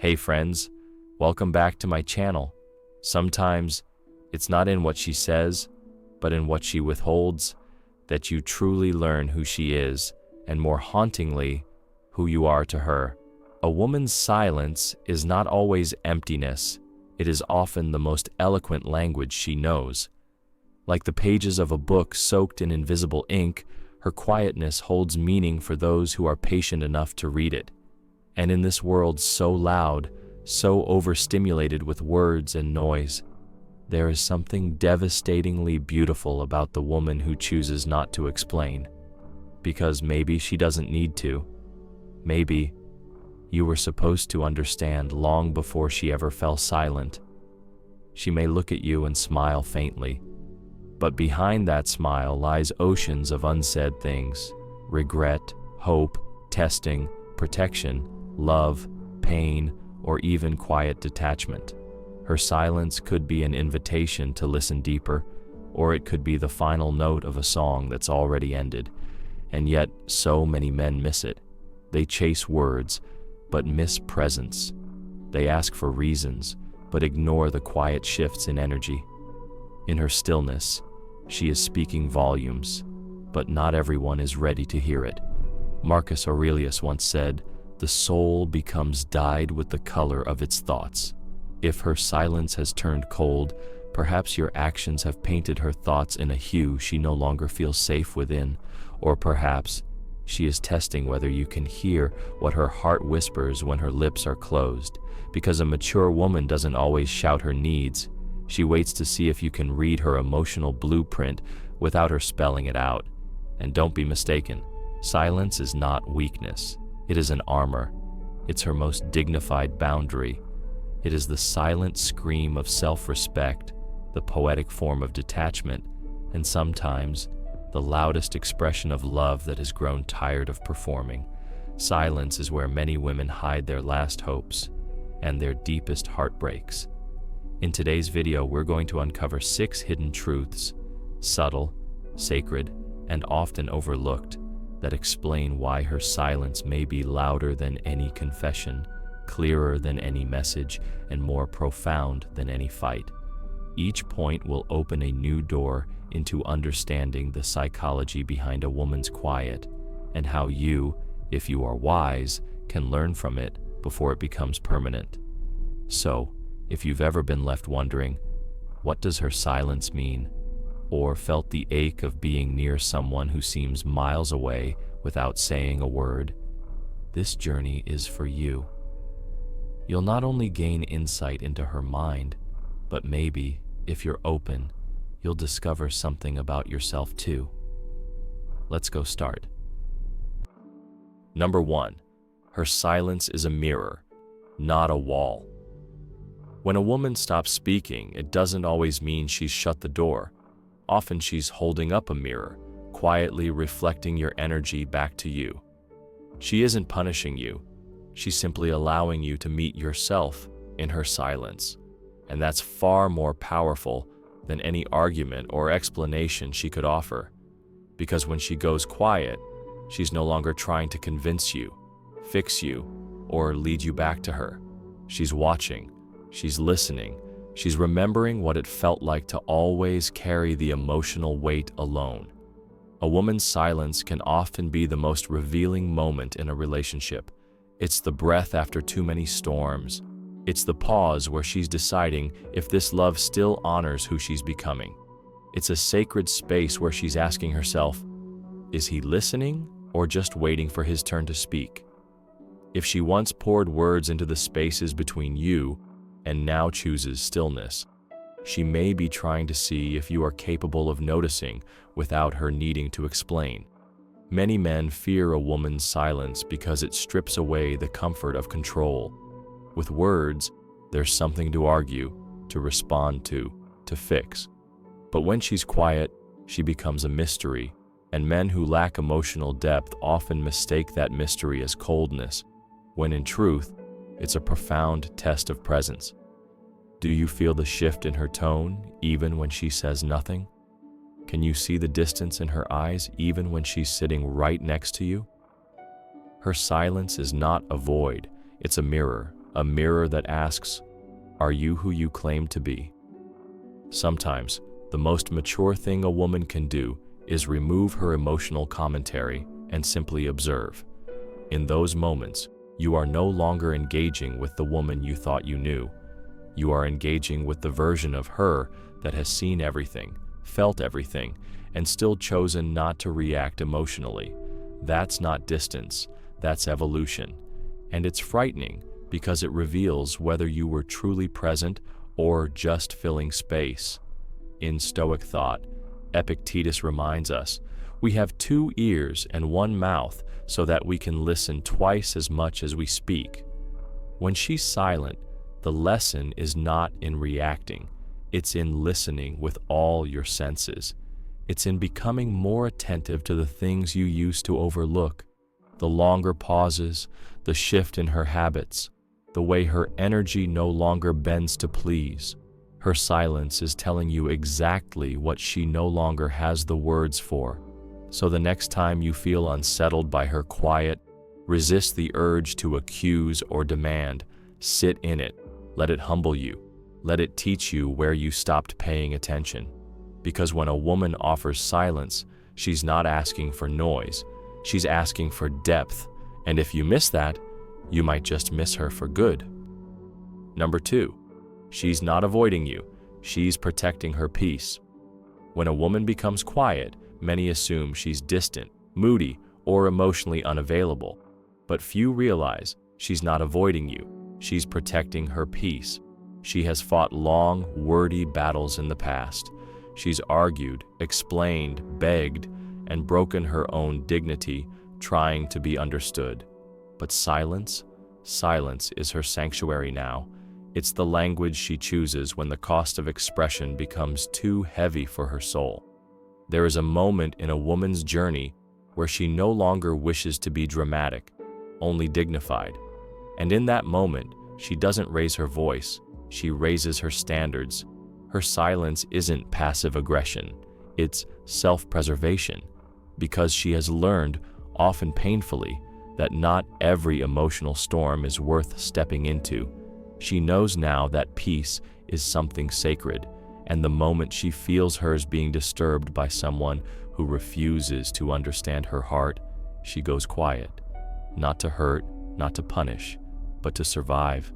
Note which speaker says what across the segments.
Speaker 1: Hey friends, welcome back to my channel. Sometimes it's not in what she says, but in what she withholds, that you truly learn who she is, and more hauntingly, who you are to her. A woman's silence is not always emptiness. It is often the most eloquent language she knows. Like the pages of a book soaked in invisible ink, her quietness holds meaning for those who are patient enough to read it. And in this world so loud, so overstimulated with words and noise, there is something devastatingly beautiful about the woman who chooses not to explain. Because maybe she doesn't need to. Maybe you were supposed to understand long before she ever fell silent. She may look at you and smile faintly, but behind that smile lies oceans of unsaid things: regret, hope, testing, protection, love, pain, or even quiet detachment. Her silence could be an invitation to listen deeper, or it could be the final note of a song that's already ended. And yet, so many men miss it. They chase words, but miss presence. They ask for reasons, but ignore the quiet shifts in energy. In her stillness, she is speaking volumes, but not everyone is ready to hear it. Marcus Aurelius once said, "The soul becomes dyed with the color of its thoughts." If her silence has turned cold, perhaps your actions have painted her thoughts in a hue she no longer feels safe within, or perhaps she is testing whether you can hear what her heart whispers when her lips are closed. Because a mature woman doesn't always shout her needs. She waits to see if you can read her emotional blueprint without her spelling it out. And don't be mistaken, silence is not weakness. It is an armor. It's her most dignified boundary. It is the silent scream of self-respect, the poetic form of detachment, and sometimes the loudest expression of love that has grown tired of performing. Silence is where many women hide their last hopes and their deepest heartbreaks. In today's video, we're going to uncover 6 hidden truths, subtle, sacred, and often overlooked, that explain why her silence may be louder than any confession, clearer than any message, and more profound than any fight. Each point will open a new door into understanding the psychology behind a woman's quiet, and how you, if you are wise, can learn from it before it becomes permanent. So, if you've ever been left wondering, what does her silence mean? Or felt the ache of being near someone who seems miles away without saying a word, this journey is for you. You'll not only gain insight into her mind, but maybe, if you're open, you'll discover something about yourself too. Let's go start. Number 1, her silence is a mirror, not a wall. When a woman stops speaking, it doesn't always mean she's shut the door. Often she's holding up a mirror, quietly reflecting your energy back to you. She isn't punishing you. She's simply allowing you to meet yourself in her silence. And that's far more powerful than any argument or explanation she could offer. Because when she goes quiet, she's no longer trying to convince you, fix you, or lead you back to her. She's watching, she's listening, she's remembering what it felt like to always carry the emotional weight alone. A woman's silence can often be the most revealing moment in a relationship. It's the breath after too many storms. It's the pause where she's deciding if this love still honors who she's becoming. It's a sacred space where she's asking herself, is he listening or just waiting for his turn to speak? If she once poured words into the spaces between you and now chooses stillness, she may be trying to see if you are capable of noticing without her needing to explain. Many men fear a woman's silence because it strips away the comfort of control. With words, there's something to argue, to respond to fix. But when she's quiet, she becomes a mystery, and men who lack emotional depth often mistake that mystery as coldness, when in truth, it's a profound test of presence. Do you feel the shift in her tone, even when she says nothing? Can you see the distance in her eyes, even when she's sitting right next to you? Her silence is not a void, it's a mirror, a mirror that asks, "Are you who you claim to be?" Sometimes, the most mature thing a woman can do is remove her emotional commentary and simply observe. In those moments, you are no longer engaging with the woman you thought you knew. You are engaging with the version of her that has seen everything, felt everything, and still chosen not to react emotionally. That's not distance, that's evolution. And it's frightening because it reveals whether you were truly present or just filling space. In Stoic thought, Epictetus reminds us, we have 2 ears and 1 mouth so that we can listen twice as much as we speak. When she's silent, the lesson is not in reacting, it's in listening with all your senses. It's in becoming more attentive to the things you used to overlook, the longer pauses, the shift in her habits, the way her energy no longer bends to please. Her silence is telling you exactly what she no longer has the words for. So the next time you feel unsettled by her quiet, resist the urge to accuse or demand. Sit in it. Let it humble you. Let it teach you where you stopped paying attention. Because when a woman offers silence, she's not asking for noise. She's asking for depth. And if you miss that, you might just miss her for good. Number 2, she's not avoiding you. She's protecting her peace. When a woman becomes quiet, many assume she's distant, moody, or emotionally unavailable. But few realize she's not avoiding you. She's protecting her peace. She has fought long, wordy battles in the past. She's argued, explained, begged, and broken her own dignity, trying to be understood. But silence is her sanctuary now. It's the language she chooses when the cost of expression becomes too heavy for her soul. There is a moment in a woman's journey where she no longer wishes to be dramatic, only dignified. And in that moment, she doesn't raise her voice, she raises her standards. Her silence isn't passive aggression, it's self-preservation, because she has learned, often painfully, that not every emotional storm is worth stepping into. She knows now that peace is something sacred, and the moment she feels hers being disturbed by someone who refuses to understand her heart, she goes quiet. Not to hurt, not to punish, but to survive.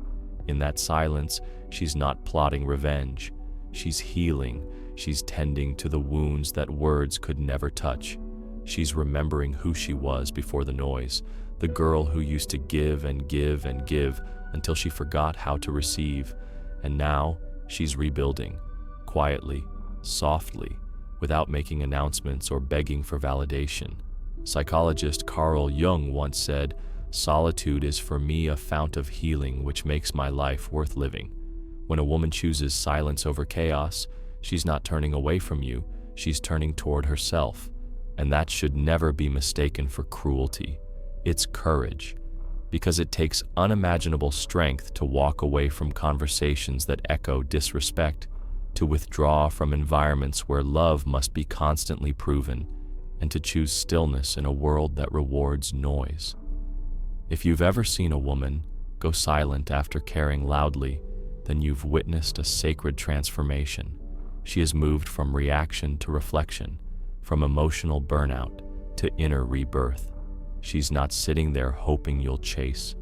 Speaker 1: In that silence, she's not plotting revenge. She's healing. She's tending to the wounds that words could never touch. She's remembering who she was before the noise, the girl who used to give and give and give until she forgot how to receive. And now she's rebuilding, quietly, softly, without making announcements or begging for validation. Psychologist Carl Jung once said, "Solitude is for me a fount of healing which makes my life worth living." When a woman chooses silence over chaos, she's not turning away from you, she's turning toward herself. And that should never be mistaken for cruelty. It's courage, because it takes unimaginable strength to walk away from conversations that echo disrespect, to withdraw from environments where love must be constantly proven, and to choose stillness in a world that rewards noise. If you've ever seen a woman go silent after caring loudly, then you've witnessed a sacred transformation. She has moved from reaction to reflection, from emotional burnout to inner rebirth. She's not sitting there hoping you'll chase.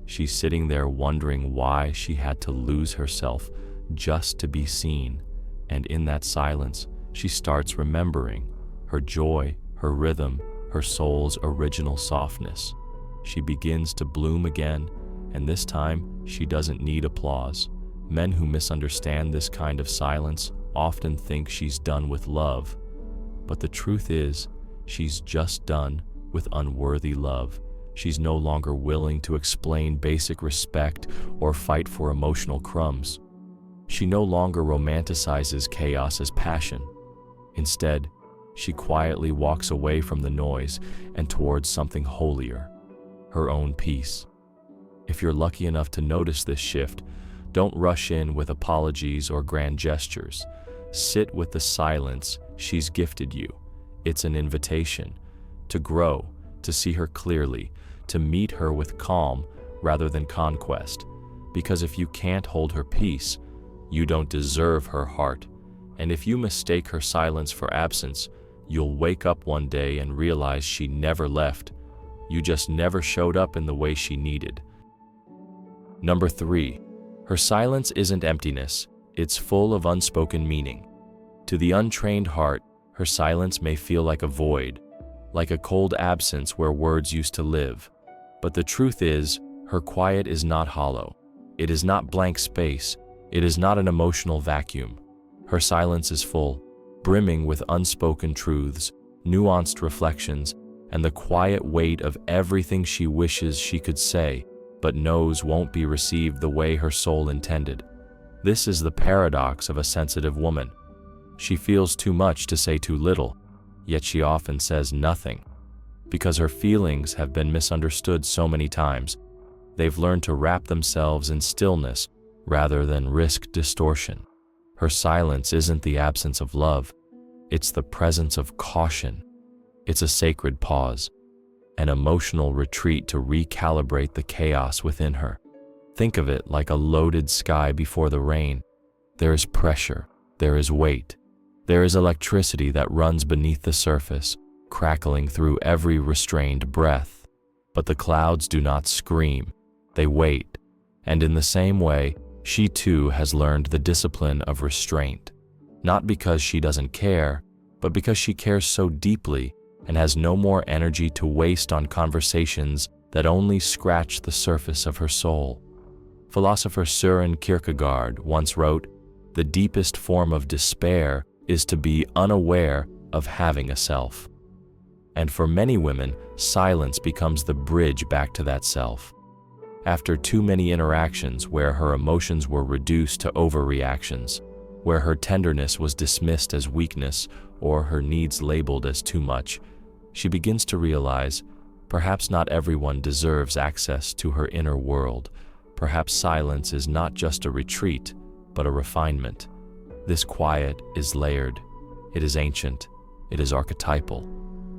Speaker 1: She's sitting there wondering why she had to lose herself just to be seen. And in that silence, she starts remembering her joy, her rhythm, her soul's original softness. She begins to bloom again, and this time she doesn't need applause. Men who misunderstand this kind of silence often think she's done with love. But the truth is, she's just done with unworthy love. She's no longer willing to explain basic respect or fight for emotional crumbs. She no longer romanticizes chaos as passion. Instead, she quietly walks away from the noise and towards something holier, her own peace. If you're lucky enough to notice this shift, don't rush in with apologies or grand gestures. Sit with the silence she's gifted you. It's an invitation to grow, to see her clearly, to meet her with calm rather than conquest. Because if you can't hold her peace, you don't deserve her heart. And if you mistake her silence for absence, you'll wake up one day and realize she never left. You just never showed up in the way she needed. Number 3, her silence isn't emptiness, it's full of unspoken meaning. To the untrained heart, her silence may feel like a void, like a cold absence where words used to live. But the truth is, her quiet is not hollow. It is not blank space. It is not an emotional vacuum. Her silence is full, brimming with unspoken truths, nuanced reflections, and the quiet weight of everything she wishes she could say, but knows won't be received the way her soul intended. This is the paradox of a sensitive woman. She feels too much to say too little, yet she often says nothing. Because her feelings have been misunderstood so many times, they've learned to wrap themselves in stillness rather than risk distortion. Her silence isn't the absence of love, it's the presence of caution. It's a sacred pause, an emotional retreat to recalibrate the chaos within her. Think of it like a loaded sky before the rain. There is pressure, there is weight, there is electricity that runs beneath the surface, crackling through every restrained breath. But the clouds do not scream, they wait. And in the same way, she too has learned the discipline of restraint, not because she doesn't care, but because she cares so deeply and has no more energy to waste on conversations that only scratch the surface of her soul. Philosopher Søren Kierkegaard once wrote, "The deepest form of despair is to be unaware of having a self." And for many women, silence becomes the bridge back to that self. After too many interactions where her emotions were reduced to overreactions, where her tenderness was dismissed as weakness or her needs labeled as too much, she begins to realize perhaps not everyone deserves access to her inner world. Perhaps silence is not just a retreat, but a refinement. This quiet is layered, it is ancient, it is archetypal.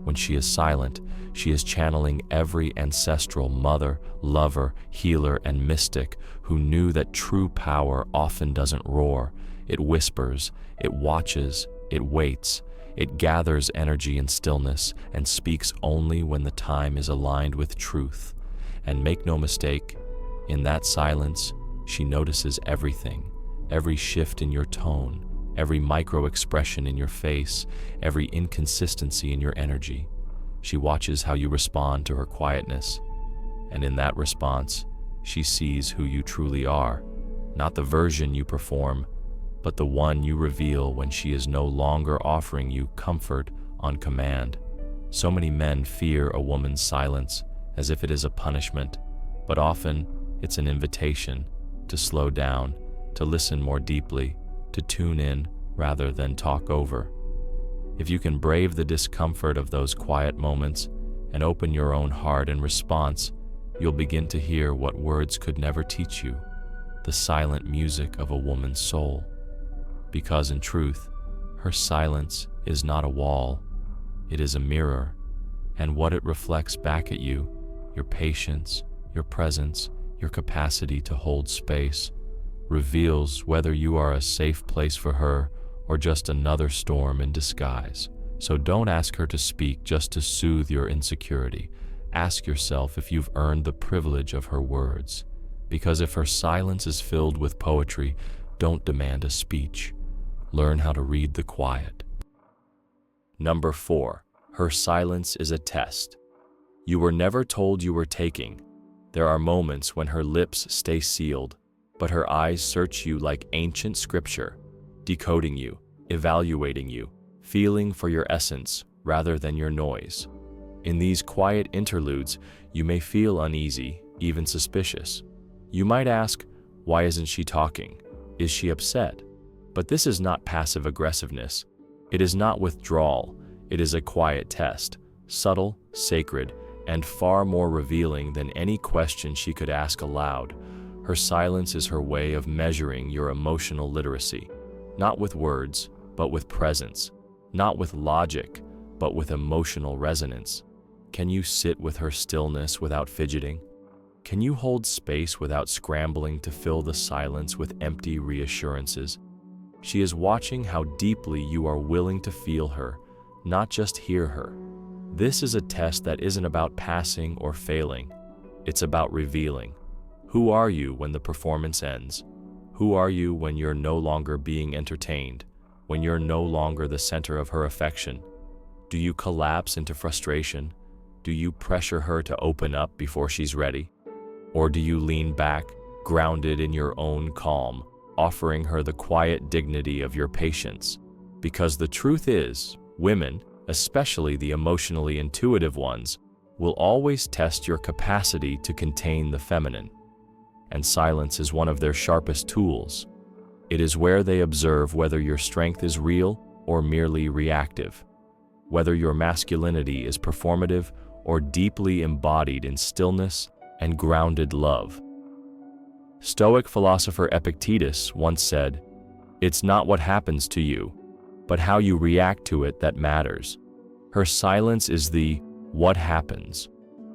Speaker 1: When she is silent, she is channeling every ancestral mother, lover, healer, and mystic who knew that true power often doesn't roar. It whispers, it watches, it waits, it gathers energy in stillness and speaks only when the time is aligned with truth. And make no mistake, in that silence, she notices everything, every shift in your tone, every micro-expression in your face, every inconsistency in your energy. She watches how you respond to her quietness, and in that response, she sees who you truly are, not the version you perform, but the one you reveal when she is no longer offering you comfort on command. So many men fear a woman's silence as if it is a punishment, but often it's an invitation to slow down, to listen more deeply, to tune in rather than talk over. If you can brave the discomfort of those quiet moments and open your own heart in response, you'll begin to hear what words could never teach you, the silent music of a woman's soul. Because in truth, her silence is not a wall, it is a mirror, and what it reflects back at you, your patience, your presence, your capacity to hold space, reveals whether you are a safe place for her or just another storm in disguise. So don't ask her to speak just to soothe your insecurity. Ask yourself if you've earned the privilege of her words. Because if her silence is filled with poetry, don't demand a speech. Learn how to read the quiet. Number 4, her silence is a test. You were never told you were taking. There are moments when her lips stay sealed, but her eyes search you like ancient scripture, decoding you, evaluating you, feeling for your essence rather than your noise. In these quiet interludes, you may feel uneasy, even suspicious. You might ask, why isn't she talking? Is she upset? But this is not passive aggressiveness. It is not withdrawal. It is a quiet test, subtle, sacred, and far more revealing than any question she could ask aloud. Her silence is her way of measuring your emotional literacy, not with words, but with presence, not with logic, but with emotional resonance. Can you sit with her stillness without fidgeting? Can you hold space without scrambling to fill the silence with empty reassurances? She is watching how deeply you are willing to feel her, not just hear her. This is a test that isn't about passing or failing. It's about revealing. Who are you when the performance ends? Who are you when you're no longer being entertained? When you're no longer the center of her affection? Do you collapse into frustration? Do you pressure her to open up before she's ready? Or do you lean back, grounded in your own calm, offering her the quiet dignity of your patience? Because the truth is, women, especially the emotionally intuitive ones, will always test your capacity to contain the feminine. And silence is one of their sharpest tools. It is where they observe whether your strength is real or merely reactive, whether your masculinity is performative or deeply embodied in stillness and grounded love. Stoic philosopher Epictetus once said, "It's not what happens to you, but how you react to it that matters." Her silence is the "what happens."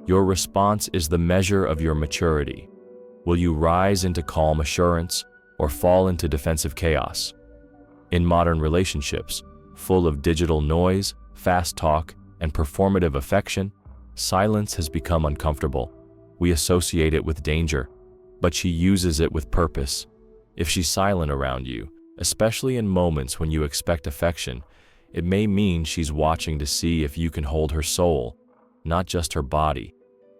Speaker 1: Your response is the measure of your maturity. Will you rise into calm assurance or fall into defensive chaos? In modern relationships, full of digital noise, fast talk, and performative affection, silence has become uncomfortable. We associate it with danger, but she uses it with purpose. If she's silent around you, especially in moments when you expect affection, it may mean she's watching to see if you can hold her soul, not just her body.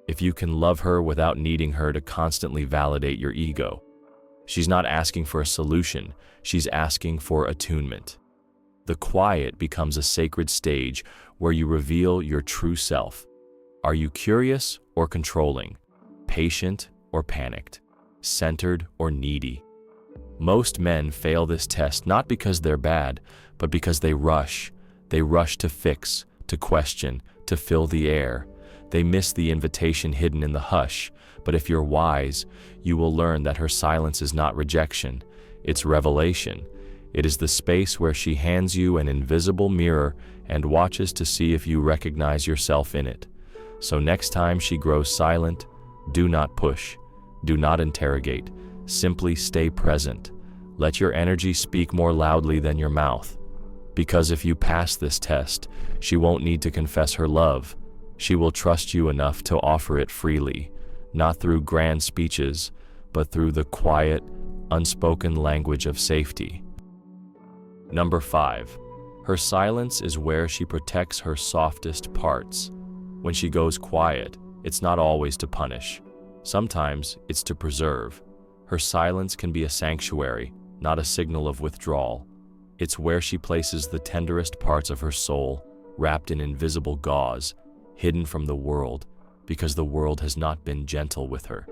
Speaker 1: If you can love her without needing her to constantly validate your ego. She's not asking for a solution, she's asking for attunement. The quiet becomes a sacred stage where you reveal your true self. Are you curious or controlling? Patient or panicked? Centered or needy? Most men fail this test not because they're bad, but because they rush. They rush to fix, to question, to fill the air. They miss the invitation hidden in the hush, but if you're wise, you will learn that her silence is not rejection, it's revelation. It is the space where she hands you an invisible mirror and watches to see if you recognize yourself in it. So next time she grows silent, do not push, do not interrogate, simply stay present. Let your energy speak more loudly than your mouth. Because if you pass this test, she won't need to confess her love. She will trust you enough to offer it freely, not through grand speeches, but through the quiet, unspoken language of safety. Number 5. Her silence is where she protects her softest parts. When she goes quiet, it's not always to punish. Sometimes it's to preserve. Her silence can be a sanctuary, not a signal of withdrawal. It's where she places the tenderest parts of her soul, wrapped in invisible gauze, hidden from the world, because the world has not been gentle with her.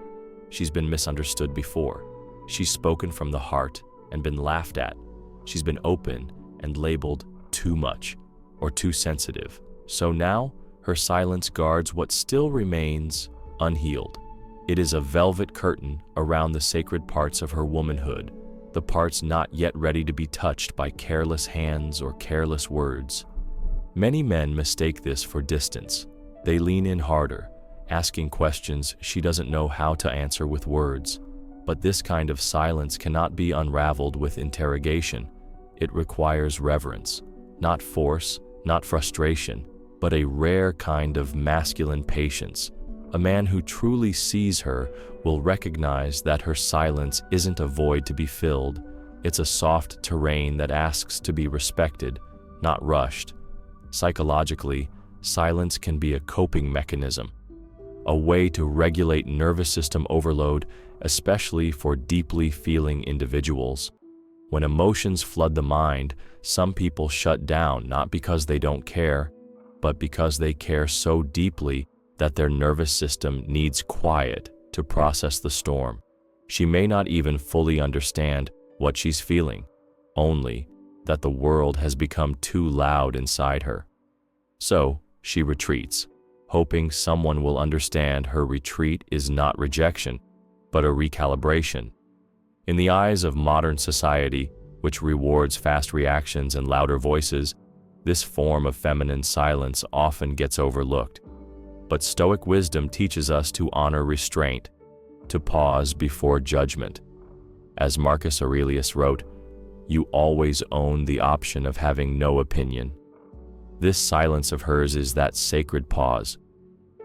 Speaker 1: She's been misunderstood before. She's spoken from the heart and been laughed at. She's been open and labeled too much or too sensitive. So now, her silence guards what still remains unhealed. It is a velvet curtain around the sacred parts of her womanhood, the parts not yet ready to be touched by careless hands or careless words. Many men mistake this for distance. They lean in harder, asking questions she doesn't know how to answer with words. But this kind of silence cannot be unraveled with interrogation. It requires reverence, not force, not frustration, but a rare kind of masculine patience. A man who truly sees her will recognize that her silence isn't a void to be filled. It's a soft terrain that asks to be respected, not rushed. Psychologically, silence can be a coping mechanism, a way to regulate nervous system overload, especially for deeply feeling individuals. When emotions flood the mind, some people shut down not because they don't care, but because they care so deeply that their nervous system needs quiet to process the storm. She may not even fully understand what she's feeling, only that the world has become too loud inside her. So, she retreats, hoping someone will understand her retreat is not rejection, but a recalibration. In the eyes of modern society, which rewards fast reactions and louder voices, this form of feminine silence often gets overlooked. But Stoic wisdom teaches us to honor restraint, to pause before judgment. As Marcus Aurelius wrote, "You always own the option of having no opinion." This silence of hers is that sacred pause,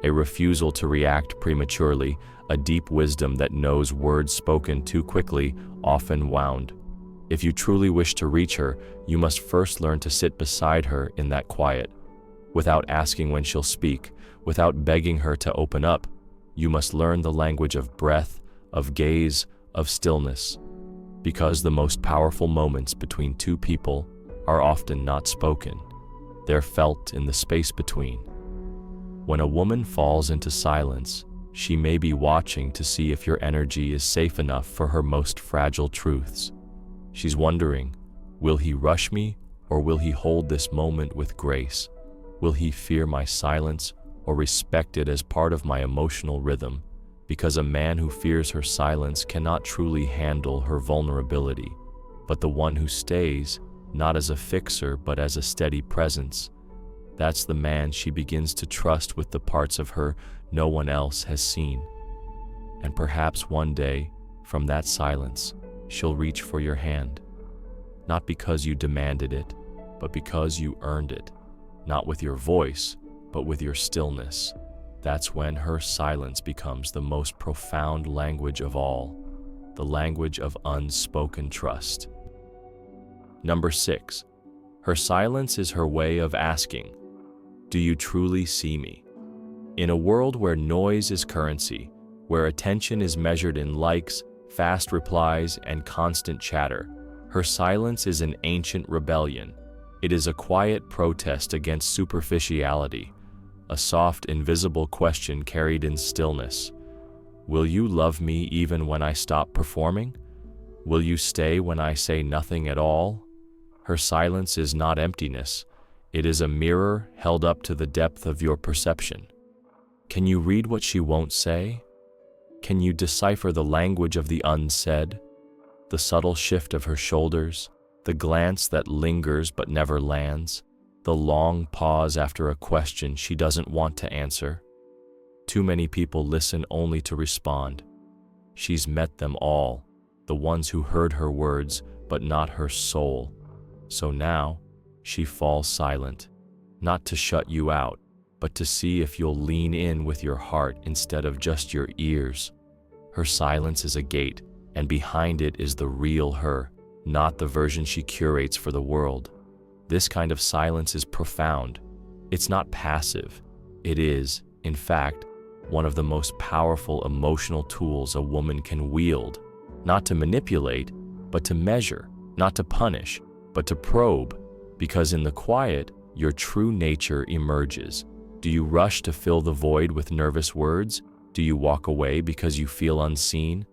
Speaker 1: a refusal to react prematurely, a deep wisdom that knows words spoken too quickly often wound. If you truly wish to reach her, you must first learn to sit beside her in that quiet. Without asking when she'll speak, without begging her to open up, you must learn the language of breath, of gaze, of stillness. Because the most powerful moments between two people are often not spoken. They're felt in the space between. When a woman falls into silence, she may be watching to see if your energy is safe enough for her most fragile truths. She's wondering, will he rush me, or will he hold this moment with grace? Will he fear my silence, or respect it as part of my emotional rhythm? Because a man who fears her silence cannot truly handle her vulnerability, but the one who stays, not as a fixer but as a steady presence, that's the man she begins to trust with the parts of her no one else has seen. And perhaps one day, from that silence, she'll reach for your hand. Not because you demanded it, but because you earned it. Not with your voice, but with your stillness. That's when her silence becomes the most profound language of all, the language of unspoken trust. Number 6, her silence is her way of asking, "Do you truly see me?" In a world where noise is currency, where attention is measured in likes, fast replies, and constant chatter, her silence is an ancient rebellion. It is a quiet protest against superficiality, a soft, invisible question carried in stillness. Will you love me even when I stop performing? Will you stay when I say nothing at all? Her silence is not emptiness. It is a mirror held up to the depth of your perception. Can you read what she won't say? Can you decipher the language of the unsaid? The subtle shift of her shoulders, the glance that lingers but never lands, the long pause after a question she doesn't want to answer. Too many people listen only to respond. She's met them all, the ones who heard her words but not her soul. So now, she falls silent, not to shut you out, but to see if you'll lean in with your heart instead of just your ears. Her silence is a gate, and behind it is the real her, not the version she curates for the world. This kind of silence is profound. It's not passive. It is, in fact, one of the most powerful emotional tools a woman can wield, not to manipulate, but to measure, not to punish, but to probe, because in the quiet, your true nature emerges. Do you rush to fill the void with nervous words? Do you walk away because you feel unseen?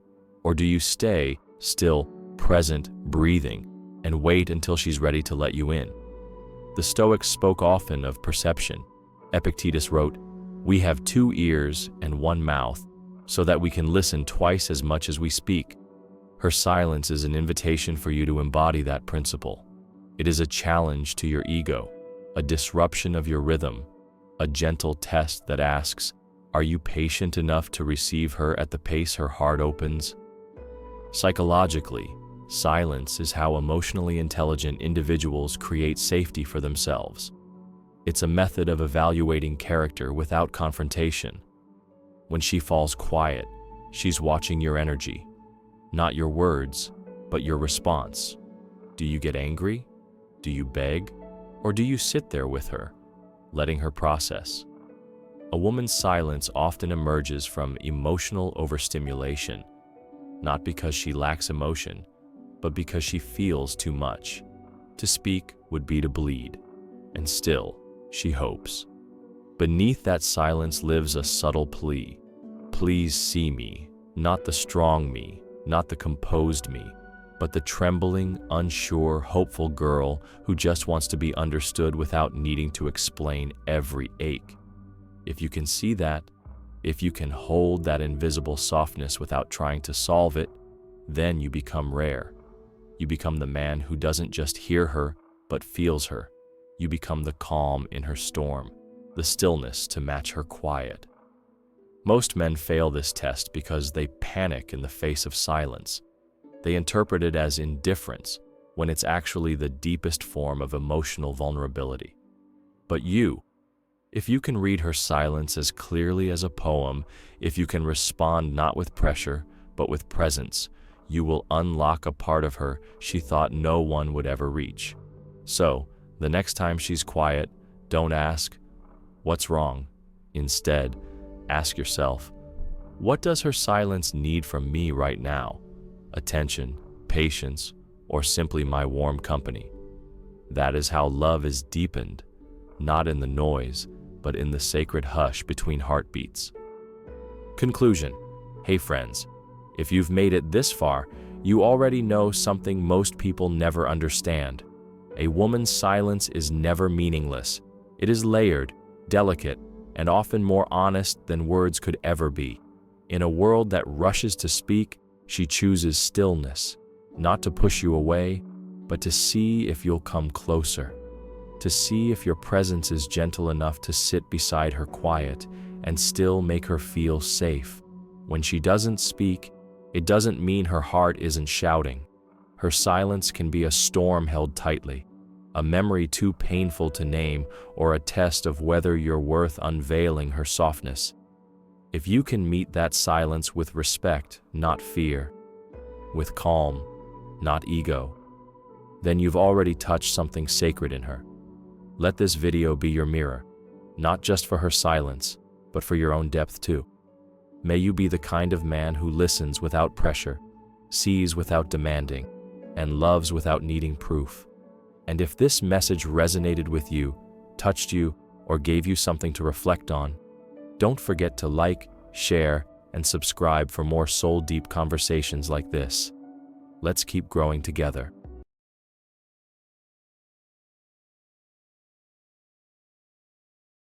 Speaker 1: Or do you stay, still, present, breathing, and wait until she's ready to let you in? The Stoics spoke often of perception. Epictetus wrote, "We have 2 ears and 1 mouth, so that we can listen twice as much as we speak." Her silence is an invitation for you to embody that principle. It is a challenge to your ego, a disruption of your rhythm, a gentle test that asks, are you patient enough to receive her at the pace her heart opens? Psychologically, silence is how emotionally intelligent individuals create safety for themselves. It's a method of evaluating character without confrontation. When she falls quiet, she's watching your energy, not your words, but your response. Do you get angry? Do you beg? Or do you sit there with her, letting her process? A woman's silence often emerges from emotional overstimulation, not because she lacks emotion, but because she feels too much. To speak would be to bleed, and still, she hopes. Beneath that silence lives a subtle plea. Please see me, not the strong me, not the composed me, but the trembling, unsure, hopeful girl who just wants to be understood without needing to explain every ache. If you can see that, if you can hold that invisible softness without trying to solve it, then you become rare. You become the man who doesn't just hear her, but feels her. You become the calm in her storm, the stillness to match her quiet. Most men fail this test because they panic in the face of silence. They interpret it as indifference, when it's actually the deepest form of emotional vulnerability. But if you can read her silence as clearly as a poem, if you can respond not with pressure, but with presence, you will unlock a part of her she thought no one would ever reach. So, the next time she's quiet, don't ask, "What's wrong?" Instead, ask yourself, what does her silence need from me right now? Attention, patience, or simply my warm company? That is how love is deepened, not in the noise, but in the sacred hush between heartbeats. Conclusion. Hey friends, if you've made it this far, you already know something most people never understand. A woman's silence is never meaningless. It is layered, delicate, and often more honest than words could ever be. In a world that rushes to speak, she chooses stillness, not to push you away, but to see if you'll come closer, to see if your presence is gentle enough to sit beside her quiet and still make her feel safe. When she doesn't speak, it doesn't mean her heart isn't shouting. Her silence can be a storm held tightly, a memory too painful to name, or a test of whether you're worth unveiling her softness. If you can meet that silence with respect, not fear, with calm, not ego, then you've already touched something sacred in her. Let this video be your mirror, not just for her silence, but for your own depth too. May you be the kind of man who listens without pressure, sees without demanding, and loves without needing proof. And if this message resonated with you, touched you, or gave you something to reflect on, don't forget to like, share, and subscribe for more soul-deep conversations like this. Let's keep growing together.